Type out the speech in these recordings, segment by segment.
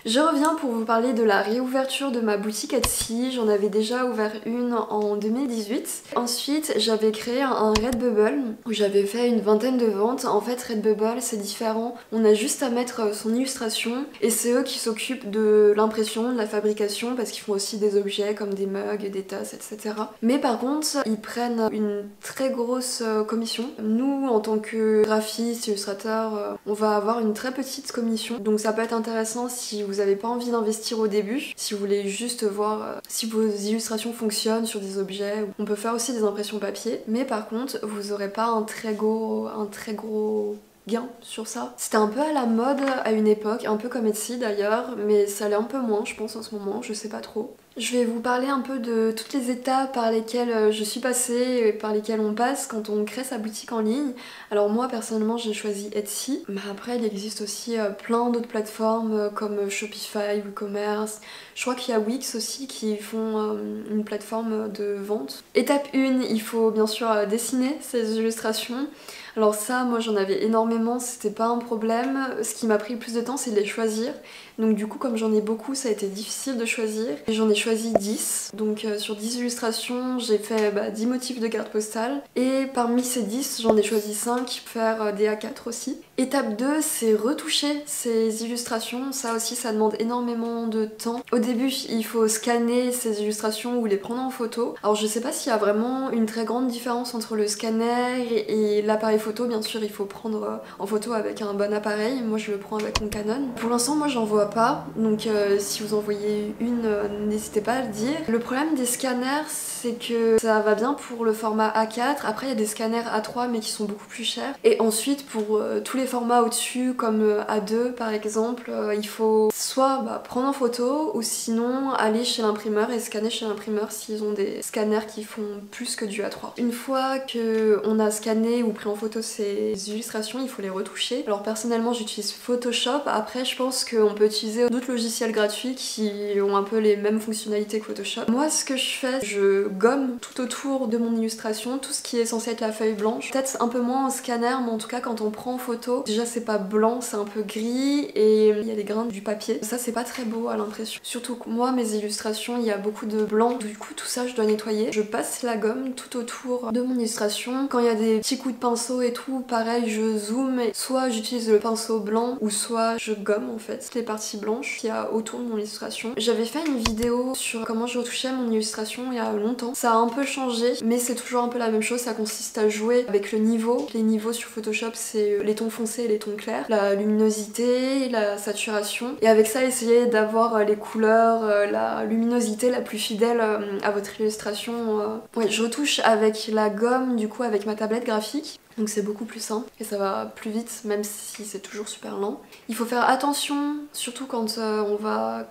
Je reviens pour vous parler de la réouverture de ma boutique Etsy. J'en avais déjà ouvert une en 2018. Ensuite, j'avais créé un Redbubble où j'avais fait une vingtaine de ventes. En fait, Redbubble, c'est différent. On a juste à mettre son illustration et c'est eux qui s'occupent de l'impression, de la fabrication parce qu'ils font aussi des objets comme des mugs, des tasses, etc. Mais par contre, ils prennent une très grosse commission. Nous, en tant que graphistes, illustrateurs, on va avoir une très petite commission. Donc ça peut être intéressant si vous n'avez pas envie d'investir au début, si vous voulez juste voir si vos illustrations fonctionnent sur des objets. On peut faire aussi des impressions papier, mais par contre, vous n'aurez pas un très gros gain sur ça. C'était un peu à la mode à une époque, un peu comme Etsy d'ailleurs, mais ça l'est un peu moins je pense en ce moment, je sais pas trop. Je vais vous parler un peu de toutes les étapes par lesquelles je suis passée et par lesquelles on passe quand on crée sa boutique en ligne. Alors moi personnellement j'ai choisi Etsy, mais après il existe aussi plein d'autres plateformes comme Shopify, WooCommerce. Je crois qu'il y a Wix aussi qui font une plateforme de vente. Étape 1, il faut bien sûr dessiner ces illustrations. Alors ça, moi j'en avais énormément, c'était pas un problème. Ce qui m'a pris le plus de temps, c'est de les choisir. Donc du coup, comme j'en ai beaucoup, ça a été difficile de choisir. Et j'en ai choisi 10. Donc sur 10 illustrations, j'ai fait 10 motifs de carte postale. Et parmi ces 10, j'en ai choisi 5 pour faire des A4 aussi. Étape 2, c'est retoucher ces illustrations. Ça aussi, ça demande énormément de temps. Au début, il faut scanner ces illustrations ou les prendre en photo. Alors je sais pas s'il y a vraiment une très grande différence entre le scanner et l'appareil photo. Bien sûr, il faut prendre en photo avec un bon appareil. Moi, je le prends avec mon Canon. Pour l'instant, moi, j'en vois pas. Donc si vous en voyez une, n'hésitez pas à le dire. Le problème des scanners, c'est que ça va bien pour le format A4. Après, il y a des scanners A3 mais qui sont beaucoup plus chers. Et ensuite, pour tous les formats au-dessus, comme A2 par exemple, il faut soit prendre en photo ou sinon aller chez l'imprimeur et scanner chez l'imprimeur s'ils ont des scanners qui font plus que du A3. Une fois qu'on a scanné ou pris en photo ces illustrations, il faut les retoucher. Alors personnellement, j'utilise Photoshop. Après, je pense qu'on peut utiliser d'autres logiciels gratuits qui ont un peu les mêmes fonctionnalités que Photoshop. Moi, ce que je fais, je gomme tout autour de mon illustration, tout ce qui est censé être la feuille blanche. Peut-être un peu moins en scanner, mais en tout cas quand on prend en photo, déjà c'est pas blanc, c'est un peu gris et il y a les grains du papier. Ça c'est pas très beau à l'impression. Surtout que moi, mes illustrations, il y a beaucoup de blanc, du coup tout ça je dois nettoyer. Je passe la gomme tout autour de mon illustration. Quand il y a des petits coups de pinceau et tout, pareil, je zoome et soit j'utilise le pinceau blanc ou soit je gomme en fait les parties blanches qu'il y a autour de mon illustration. J'avais fait une vidéo sur comment je retouchais mon illustration il y a longtemps. Ça a un peu changé, mais c'est toujours un peu la même chose. Ça consiste à jouer avec le niveau. Les niveaux sur Photoshop, c'est les tons foncés et les tons clairs, la luminosité, la saturation. Et avec ça, essayer d'avoir les couleurs, la luminosité la plus fidèle à votre illustration. Ouais, je retouche avec la gomme, du coup avec ma tablette graphique. Donc c'est beaucoup plus simple et ça va plus vite même si c'est toujours super lent. Il faut faire attention, surtout quand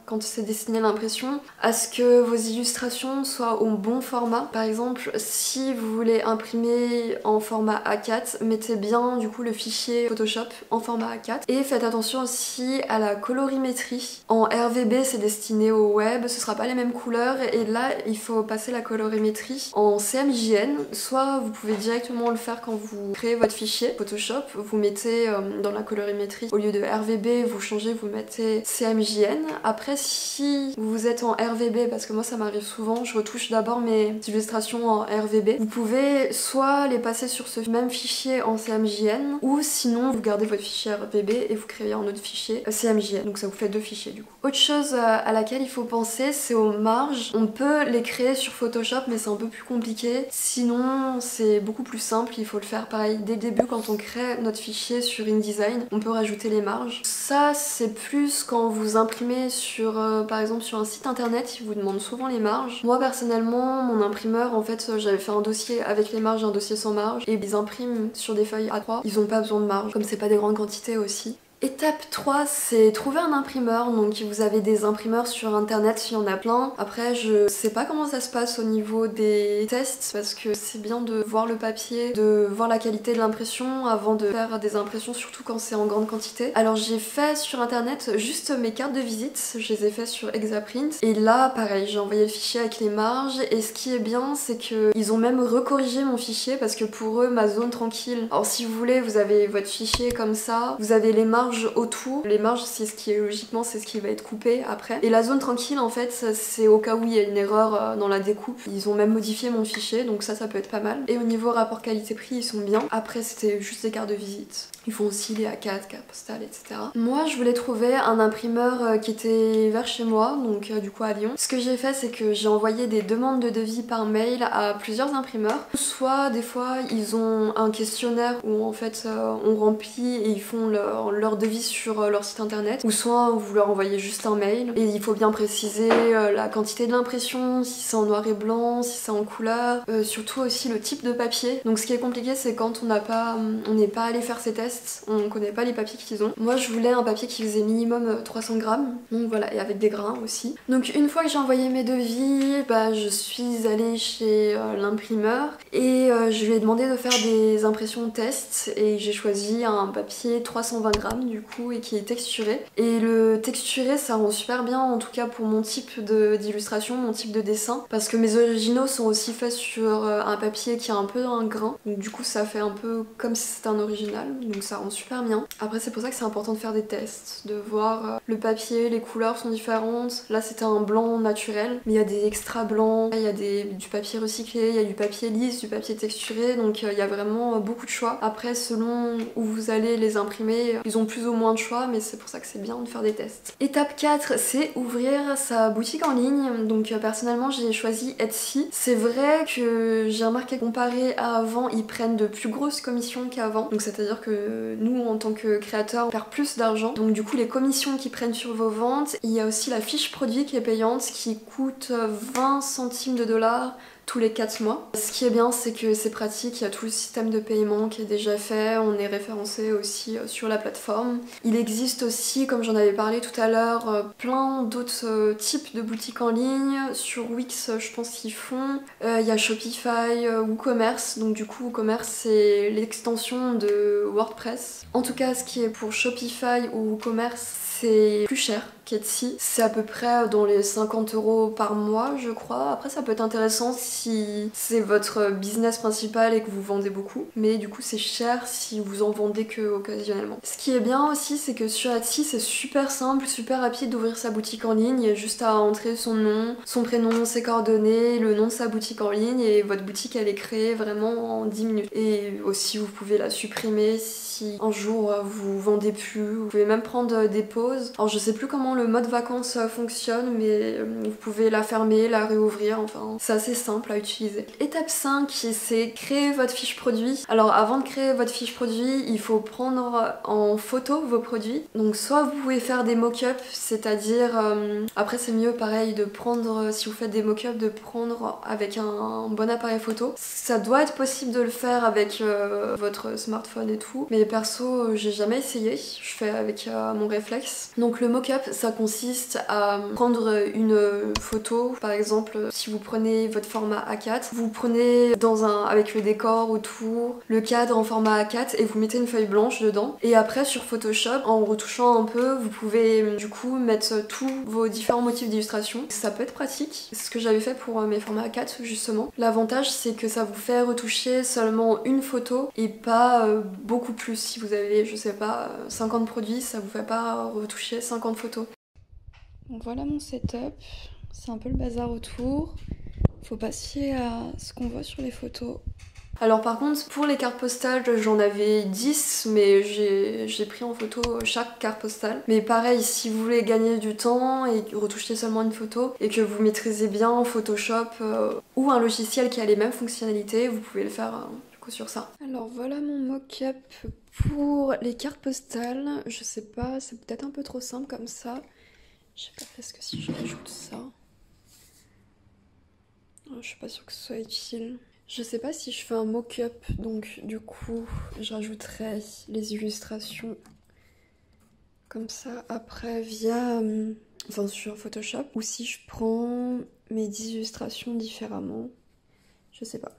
quand c'est dessiné l'impression, à ce que vos illustrations soient au bon format. Par exemple, si vous voulez imprimer en format A4, mettez bien du coup le fichier Photoshop en format A4 et faites attention aussi à la colorimétrie. En RVB, c'est destiné au web, ce sera pas les mêmes couleurs et là il faut passer la colorimétrie en CMJN. Soit vous pouvez directement le faire quand vous créez votre fichier Photoshop, vous mettez dans la colorimétrie, au lieu de RVB, vous changez, vous mettez CMJN. Après, si vous êtes en RVB, parce que moi ça m'arrive souvent, je retouche d'abord mes illustrations en RVB, vous pouvez soit les passer sur ce même fichier en CMJN, ou sinon vous gardez votre fichier RVB et vous créez un autre fichier CMJN, donc ça vous fait deux fichiers du coup. Autre chose à laquelle il faut penser, c'est aux marges. On peut les créer sur Photoshop, mais c'est un peu plus compliqué. Sinon, c'est beaucoup plus simple, il faut le faire pareil dès le début quand on crée notre fichier sur InDesign, on peut rajouter les marges. Ça c'est plus quand vous imprimez sur par exemple sur un site internet, ils vous demandent souvent les marges. Moi personnellement, mon imprimeur en fait j'avais fait un dossier avec les marges et un dossier sans marge et ils impriment sur des feuilles A3, ils ont pas besoin de marge, comme c'est pas des grandes quantités aussi. Étape 3, c'est trouver un imprimeur. Donc vous avez des imprimeurs sur internet, il y en a plein. Après je sais pas comment ça se passe au niveau des tests parce que c'est bien de voir le papier, de voir la qualité de l'impression avant de faire des impressions, surtout quand c'est en grande quantité. Alors j'ai fait sur internet juste mes cartes de visite, je les ai fait sur Exaprint et là pareil, j'ai envoyé le fichier avec les marges et ce qui est bien c'est que ils ont même recorrigé mon fichier parce que pour eux ma zone tranquille. Alors si vous voulez, vous avez votre fichier comme ça, vous avez les marges marges autour. Les marges, c'est ce qui est logiquement, c'est ce qui va être coupé après. Et la zone tranquille, en fait, c'est au cas où il y a une erreur dans la découpe. Ils ont même modifié mon fichier, donc ça peut être pas mal. Et au niveau rapport qualité-prix, ils sont bien. Après, c'était juste des cartes de visite. Ils font aussi les A4, cartes postales, etc. Moi, je voulais trouver un imprimeur qui était vers chez moi, donc du coup à Lyon. Ce que j'ai fait, c'est que j'ai envoyé des demandes de devis par mail à plusieurs imprimeurs. Soit des fois, ils ont un questionnaire où en fait on remplit et ils font leur devis sur leur site internet. Ou soit vous leur envoyez juste un mail. Et il faut bien préciser la quantité de l'impression, si c'est en noir et blanc, si c'est en couleur. Surtout aussi le type de papier. Donc ce qui est compliqué, c'est quand on n'est pas allé faire ses tests, on connaît pas les papiers qu'ils ont. Moi je voulais un papier qui faisait minimum 300 grammes, donc voilà, et avec des grains aussi. Donc une fois que j'ai envoyé mes devis, je suis allée chez l'imprimeur et je lui ai demandé de faire des impressions test et j'ai choisi un papier 320 grammes du coup et qui est texturé. Et le texturé ça rend super bien, en tout cas pour mon type d'illustration, mon type de dessin, parce que mes originaux sont aussi faits sur un papier qui a un peu un grain, donc du coup ça fait un peu comme si c'était un original, donc ça rend super bien. Après c'est pour ça que c'est important de faire des tests, de voir le papier, les couleurs sont différentes. Là c'était un blanc naturel, mais il y a des extra blancs, il y a du papier recyclé, il y a du papier lisse, du papier texturé, donc il y a vraiment beaucoup de choix. Après selon où vous allez les imprimer, ils ont plus ou moins de choix, mais c'est pour ça que c'est bien de faire des tests. Étape 4, c'est ouvrir sa boutique en ligne. Donc personnellement j'ai choisi Etsy. C'est vrai que j'ai remarqué comparé à avant, ils prennent de plus grosses commissions qu'avant, donc c'est-à-dire que nous en tant que créateurs on perd plus d'argent, donc du coup les commissions qu'ils prennent sur vos ventes, il y a aussi la fiche produit qui est payante qui coûte 20 centimes de dollars tous les 4 mois. Ce qui est bien, c'est que c'est pratique, il y a tout le système de paiement qui est déjà fait, on est référencé aussi sur la plateforme. Il existe aussi, comme j'en avais parlé tout à l'heure, plein d'autres types de boutiques en ligne. Sur Wix, je pense qu'ils font. Il y a Shopify, WooCommerce, donc du coup WooCommerce c'est l'extension de WordPress. En tout cas, ce qui est pour Shopify ou WooCommerce, c'est plus cher qu'Etsy. C'est à peu près dans les 50 € par mois, je crois. Après, ça peut être intéressant si c'est votre business principal et que vous vendez beaucoup. Mais du coup, c'est cher si vous en vendez que occasionnellement. Ce qui est bien aussi, c'est que sur Etsy, c'est super simple, super rapide d'ouvrir sa boutique en ligne. Il y a juste à entrer son nom, son prénom, ses coordonnées, le nom de sa boutique en ligne et votre boutique, elle est créée vraiment en 10 minutes. Et aussi, vous pouvez la supprimer si un jour vous vendez plus. Vous pouvez même prendre des pauses. Alors, je sais plus comment le mode vacances fonctionne, mais vous pouvez la fermer, la réouvrir, enfin c'est assez simple à utiliser. Étape 5, c'est créer votre fiche produit. Alors avant de créer votre fiche produit, il faut prendre en photo vos produits. Donc soit vous pouvez faire des mock-ups, c'est-à-dire après c'est mieux pareil de prendre, si vous faites des mock-ups, de prendre avec un bon appareil photo. Ça doit être possible de le faire avec votre smartphone et tout, mais perso j'ai jamais essayé, je fais avec mon réflexe. Donc le mock-up ça consiste à prendre une photo, par exemple si vous prenez votre format A4, vous prenez avec le décor autour, le cadre en format A4 et vous mettez une feuille blanche dedans. Et après sur Photoshop, en retouchant un peu, vous pouvez du coup mettre tous vos différents motifs d'illustration. Ça peut être pratique, c'est ce que j'avais fait pour mes formats A4 justement. L'avantage c'est que ça vous fait retoucher seulement une photo et pas beaucoup plus. Si vous avez, je sais pas, 50 produits, ça vous fait pas retoucher 50 photos. Donc voilà mon setup, c'est un peu le bazar autour. Faut pas se fier à ce qu'on voit sur les photos. Alors par contre pour les cartes postales j'en avais 10 mais j'ai pris en photo chaque carte postale. Mais pareil, si vous voulez gagner du temps et retoucher seulement une photo et que vous maîtrisez bien Photoshop ou un logiciel qui a les mêmes fonctionnalités, vous pouvez le faire du coup sur ça. Alors voilà mon mock-up pour les cartes postales. Je sais pas, c'est peut-être un peu trop simple comme ça. Je sais pas, est-ce que si je rajoute ça... Je suis pas sûre que ce soit utile. Je sais pas si je fais un mock-up, donc du coup je rajouterai les illustrations comme ça après via... enfin sur Photoshop. Ou si je prends mes 10 illustrations différemment. Je sais pas.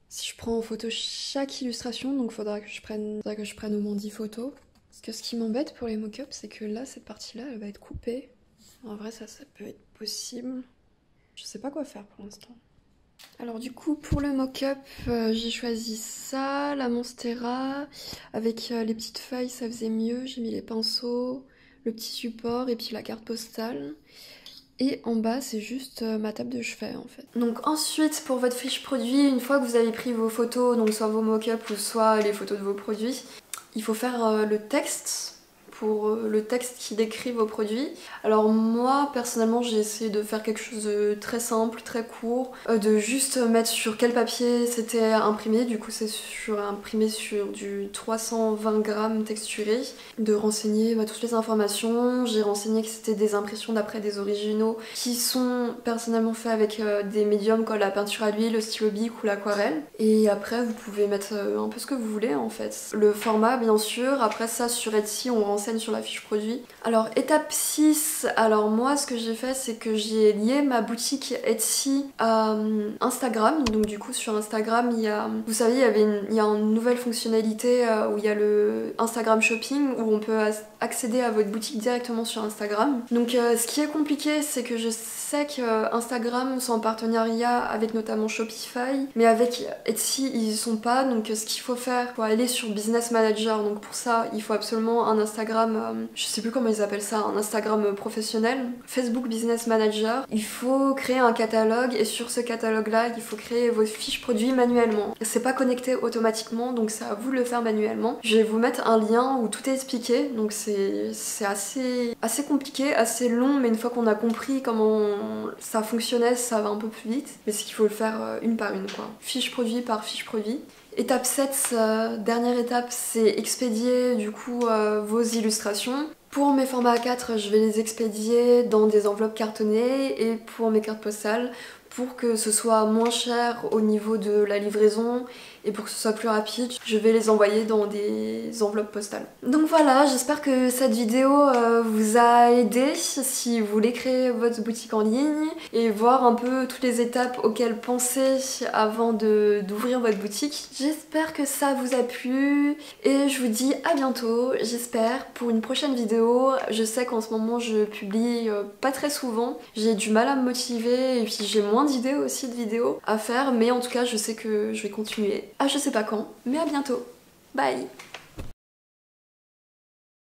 Si je prends en photo chaque illustration, donc faudra que je prenne au moins 10 photos. Parce que ce qui m'embête pour les mock-ups, c'est que là, cette partie-là, elle va être coupée. En vrai, ça peut être possible. Je sais pas quoi faire pour l'instant. Alors du coup pour le mock-up j'ai choisi ça, la Monstera, avec les petites feuilles ça faisait mieux, j'ai mis les pinceaux, le petit support et puis la carte postale. Et en bas c'est juste ma table de chevet en fait. Donc ensuite pour votre fiche produit, une fois que vous avez pris vos photos, donc soit vos mock-up ou soit les photos de vos produits, il faut faire le texte pour le texte qui décrit vos produits. Alors moi personnellement j'ai essayé de faire quelque chose de très simple, très court, de juste mettre sur quel papier c'était imprimé, du coup c'est imprimé sur du 320 grammes texturé, de renseigner toutes les informations. J'ai renseigné que c'était des impressions d'après des originaux qui sont personnellement faits avec des médiums comme la peinture à l'huile, le stylo bic ou l'aquarelle. Et après vous pouvez mettre un peu ce que vous voulez en fait. Le format bien sûr, après ça sur Etsy on renseigne sur la fiche produit. Alors étape 6, alors moi ce que j'ai fait c'est que j'ai lié ma boutique Etsy à Instagram. Donc du coup sur Instagram il y a, vous savez il y a une nouvelle fonctionnalité où il y a le Instagram Shopping où on peut accéder à votre boutique directement sur Instagram. Donc ce qui est compliqué c'est que je sais que Instagram sont en partenariat avec notamment Shopify, mais avec Etsy ils y sont pas. Donc ce qu'il faut faire pour aller sur Business Manager, donc pour ça il faut absolument un Instagram, je sais plus comment ils appellent ça, un Instagram professionnel, Facebook Business Manager. Il faut créer un catalogue et sur ce catalogue là il faut créer vos fiches produits manuellement. C'est pas connecté automatiquement donc c'est à vous de le faire manuellement. Je vais vous mettre un lien où tout est expliqué, donc c'est assez compliqué, assez long, mais une fois qu'on a compris comment ça fonctionnait ça va un peu plus vite, mais c'est qu'il faut le faire une par une quoi, fiche produit par fiche produit. Étape 7, dernière étape, c'est expédier du coup vos illustrations. Pour mes formats A4, je vais les expédier dans des enveloppes cartonnées, et pour mes cartes postales, pour que ce soit moins cher au niveau de la livraison et pour que ce soit plus rapide, je vais les envoyer dans des enveloppes postales. Donc voilà, j'espère que cette vidéo vous a aidé si vous voulez créer votre boutique en ligne et voir un peu toutes les étapes auxquelles penser avant d'ouvrir votre boutique. J'espère que ça vous a plu et je vous dis à bientôt, j'espère, pour une prochaine vidéo. Je sais qu'en ce moment je publie pas très souvent, j'ai du mal à me motiver et puis j'ai moins d'idées aussi de vidéos à faire, mais en tout cas je sais que je vais continuer. Ah je sais pas quand, mais à bientôt. Bye.